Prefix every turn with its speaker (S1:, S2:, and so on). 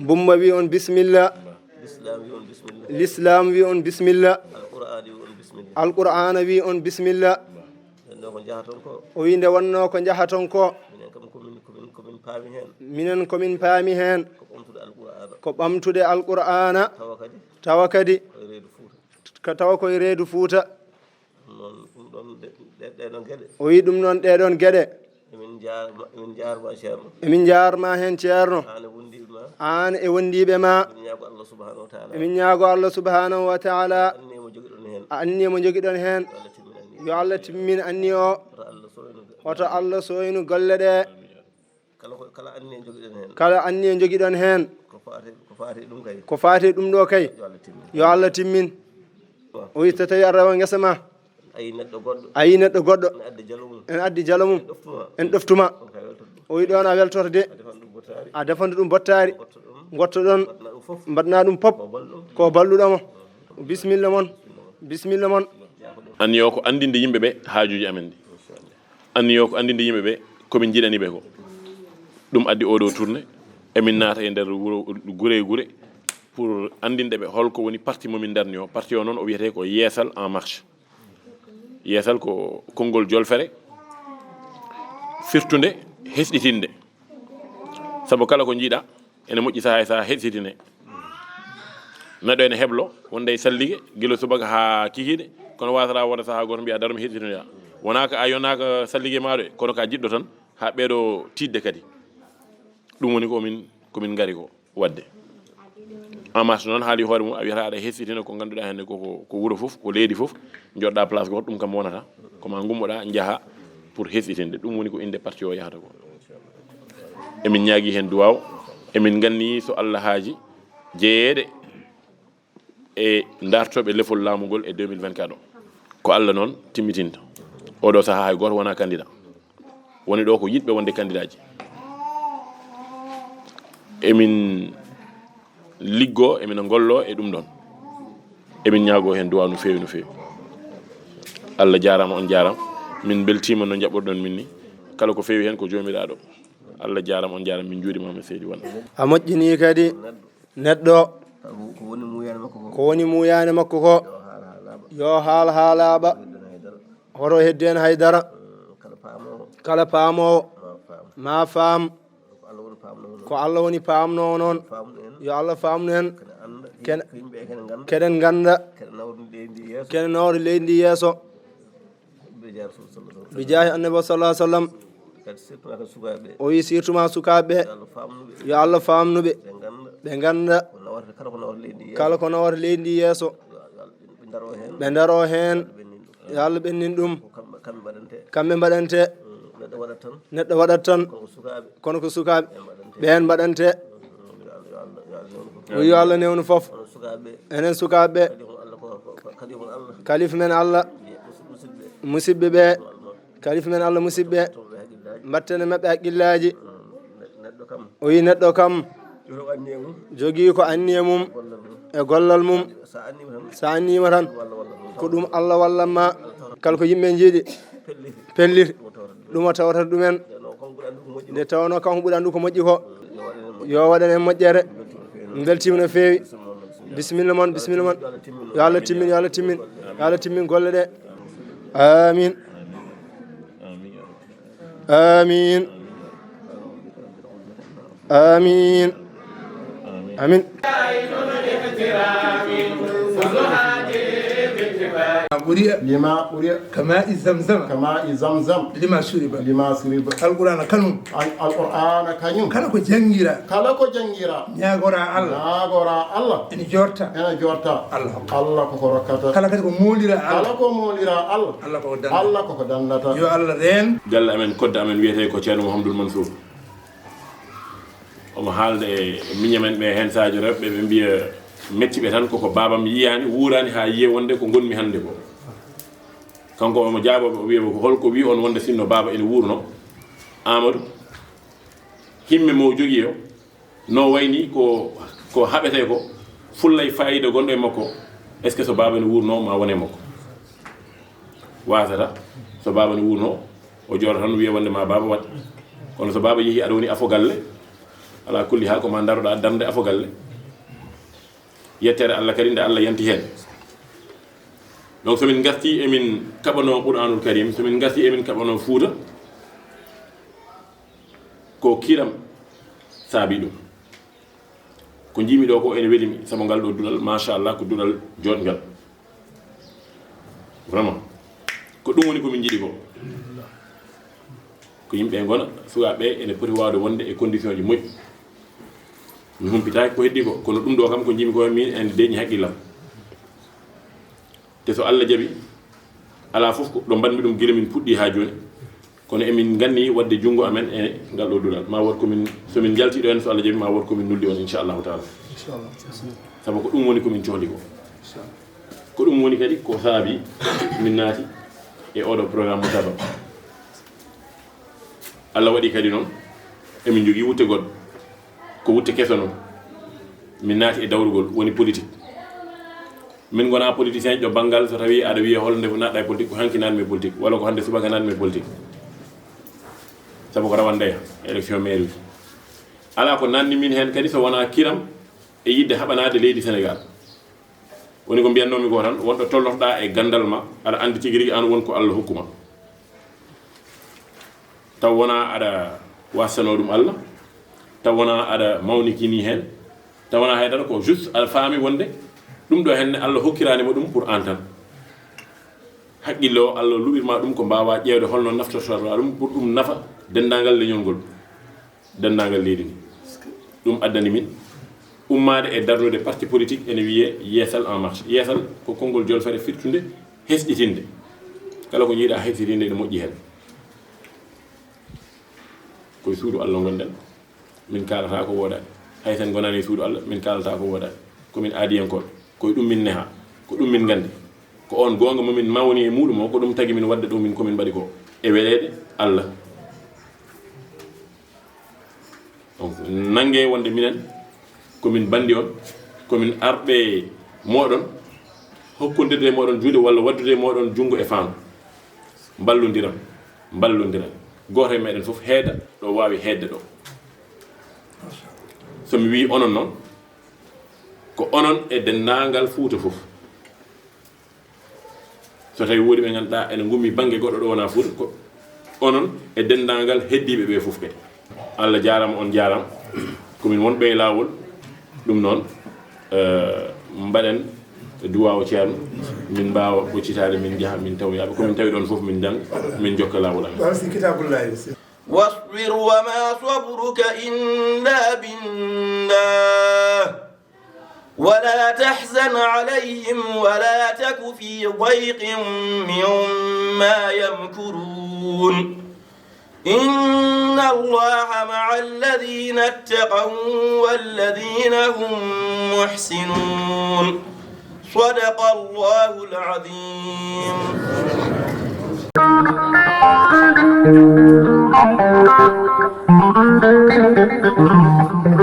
S1: bumma wi on bisimilla l'islam wi on bisimilla alqur'ana wi on bisimilla o wi nde wonno ko jahaton ko minen komin paami hen ko ɓamtude alqur'ana tawa kadi tawa koye reedu Fuuta o wi ɗum noon ɗeɗon gueɗe emin jarma hen ceerno an e wondiɓe ma emin ñaago Allah subhanahu wa ta'ala anni mo jogiɗon hen yo Allah timmin anni o hoto Allah soynu golle ɗe kala anni e jogiɗon hen ko faati ɗum ɗo kay yo Allah timmin o wi so tawi a rewa ngesa ma ayi neɗɗo goɗɗo en addi jalo mum en ɗoftuma o wi ɗon a weltoto de a defande ɗum bottari gotto ɗon mbaɗna ɗum pop ko balluɗomo bisimilla moon
S2: anni o ko andinde yimɓeɓe haajuji amen ɗi anni o ko andinde yimɓeɓe komin jiɗani ɓe ko ɗum addi oɗo tourné emin naata e nder gure gure pour andinde ɓe holko woni parti momin darni o parti o noon o wiyete ko yeesal en marche yeesal ko konngol jolfere firtunde hesɗitinde sabu kala ko jiiɗa ene moƴƴi saha e saha hesɗitine neɗɗo ene heblo wonde e salligue guila subaka ha kikiɗe kono wasata woda saha goto mbiya darmi hesɗitinoya wonaka a yonaka salligue maɗo e kono ka jiɗɗo tan ha ɓeeɗo tidde kadi ɗum woni komin gari ko wadde en marche noon haali hoore mum a wiyata aɗa hesitina ko ganduɗa henne ko wuuro foof ko leydi foof joɗɗa place goto ɗum kam wonata koma gummoɗa jaaha pour hesitinde ɗum woni ko inde parti o yahata ko emin ñaagui hen duwaw emin ganni so Allah haaji jeeyeɗe e dartoɓe lefol laamugol e 2024 o ko Allah noon timmitinta oɗo saaha hay goto wona candidat woni ɗo ko yiɗɓe wonde candidat ji emin liggo emin gollo e ɗum ɗon emin ñaago hen duwaw no feewi Allah jarama on jarama min beltima no jaɓɓorɗon min ni kala ko feewi hen ko jomiraɗo Allah jarama on jarama min juuɗimama seydi won
S1: a moƴƴini kadi neɗɗo ko woni muyane makko ko yo haalaɓa hoto heddi hen haydara kala paamowo ma faam ko Allah woni paamnowo noon yo Allah faamnu hen keɗen ganda keɗen nawde leydi ndi yeeso bijahi annabi sallallahu alaihi wasallam o wi surtout sukaɓe yo Allah faamnuɓe ɓe ganda kala ko nawata leydi ndi yeeso ɓe daro hen yo Allah ɓennin ɗum kamɓe mbaɗante neɗɗo waɗat tan kono ko sukaɓe ɓen mbaɗante o yo Allah newnu foof enen sukaɓe kalifa men Allah musidɓe ɓe kalifa men Allah musidɓe mbattene mabɓe haqqillaji o yi neɗɗo kam jogui ko anniye mum e gollal mum sa annima tan ko ɗum Allah wallanma kala ko yimɓe jiiɗi pelliti ɗum o tawata ɗumen nde tawno kanko ɓuuri andu ko moƴƴi ko yo waɗan hen moƴƴere beltima no feewi bisimilla moon yo Allah timmin golle ɗe amin
S3: لما أريد كماء زمزم لما شرب القرآن كنوم كلا كو جنجيرا نياغورا الله إن جورتا الله كو ركاتا كلا كو موليرا الله كو دانتا يو الله دين
S2: جل أمن كود أمن ويته كو تيانو محمد المنصور omo haalde miñamen ɓe hen sadio rewɓe ɓe mbiya metti ɓe tan koko babam yiyani wurani ha yiye wonde ko gonmi hande ko kanko omo jaaboɓe o wiima ko holko wi on wonde sinno baba ene wurno Amadou himme mo jogui o no wayni ko haɓete ko fullay fayida gonɗo e makko est ce que so baba ene wurno ma wone makko wasata so baba ne wurno o jooɗo tan wiya wonde ma baba wat kono so baba yeehi aɗa woni afogalle ala kulli ha ko ma daroɗa darde afogalle yettere Allah kadi nde Allah yanti hen donc somin garti emin kaɓano Qur'anul Karim somin garti emin kaɓano Fouta ko kiram saabi ɗum ko jimi ɗo ko ene welimi sabu ngal ɗo duɗal machallah ko duɗal jotgal vraiment ko ɗum woni komin jiiɗi ko yimɓe gona sukaɓe ene poti wawde wonde e condition ji moƴƴi mi humpitaki ko heddi ko kono ɗum ɗo kam ko jimi ko min ende deñi haqqillam te so Allah jaaɓi ala fof ko ɗo mbanmi ɗum guila min puɗɗi ha joni kono emin ganni wadde jungo amen e ngal ɗo duɗal ma wot komin somin jaltiɗo hen so Allah jaaɓi ma wot komin nulli on inchallahu taala saabu ko ɗum woni komin cohli ko ɗum woni kadi ko saabi min naati e oɗo programme mo taba Allah waɗi kadi noon emin jogui wutte goɗɗo ko wutte keso noon min naati e dawrugol woni politique min gona politicien ƴo banggal so tawi aɗa wiya holnde ko naɗɗa e politique ko hanki nanmi e politique walla ko hande subaka nanmi e politique sabu ko rawandeya élection mairie ala ko nanni min hen kadi so wona kiram e yidde haɓanade leydi Sénégal woni ko mbiyannomi ko tan wonɗo tollotoɗa e gandal ma aɗa andi tigui rigui an won ko Allah hokkuma taw wona aɗa wassano ɗum Allah taw wona aɗa mawnikini hen taw wona haydara ko juste aɗa faami wonde ɗum ɗo henne Allah hokkiranima ɗum pour an tan haqqille o Allah luɓirma ɗum ko mbawa ƴewde holno naftortoɗa ɗum pour ɗum nafa dendagal leñol ngol dendagal leydi ndi ɗum addani min ummade e darnude parti politique ene wiye yeesal en marche yeesal ko konngol jolfere firtude hesɗitinde kala ko jiiɗa hesɗitinde ene moƴƴi hen koye suudu Allah gonɗen min kalata ko woɗani hay sen gonani e suudu Allah min kalata ko woɗani komin aadiyankoɓe koye ɗum min neha ko ɗum min gandi ko on gonga momin mawni e muɗum o ko ɗum tagui min wadde ɗum min komin mbaɗi ko e welede Allah donc nangue wonde minen komin bandi on komin arɓe moɗon hokkodirde moɗon juuɗe walla waddude moɗon jungo e faandu ballodiran goto e meɗen foof heeda ɗo wawi hedde ɗo somi wi onon noon ko onon e dendagal Fouta foof so tawi woodi ɓe ganduɗa ene gummi banggue goɗɗo ɗo wona Fouta ko onon e dendagal heddiɓe ɓe foof kadi Allah jarama on jarama komin wonɓe e lawol ɗum noon mbaɗen duwawo ceerno min mbawa ɓoccitade min jaaha min tawoyaɓe komin tawi ɗon foof min jang min jokka lawol amen
S4: واصبر وما صبرك إلا بالله ولا تحزن عليهم ولا تك في ضيق مما يمكرون إن الله مع الذين اتقوا والذين هم محسنون صدق الله العظيم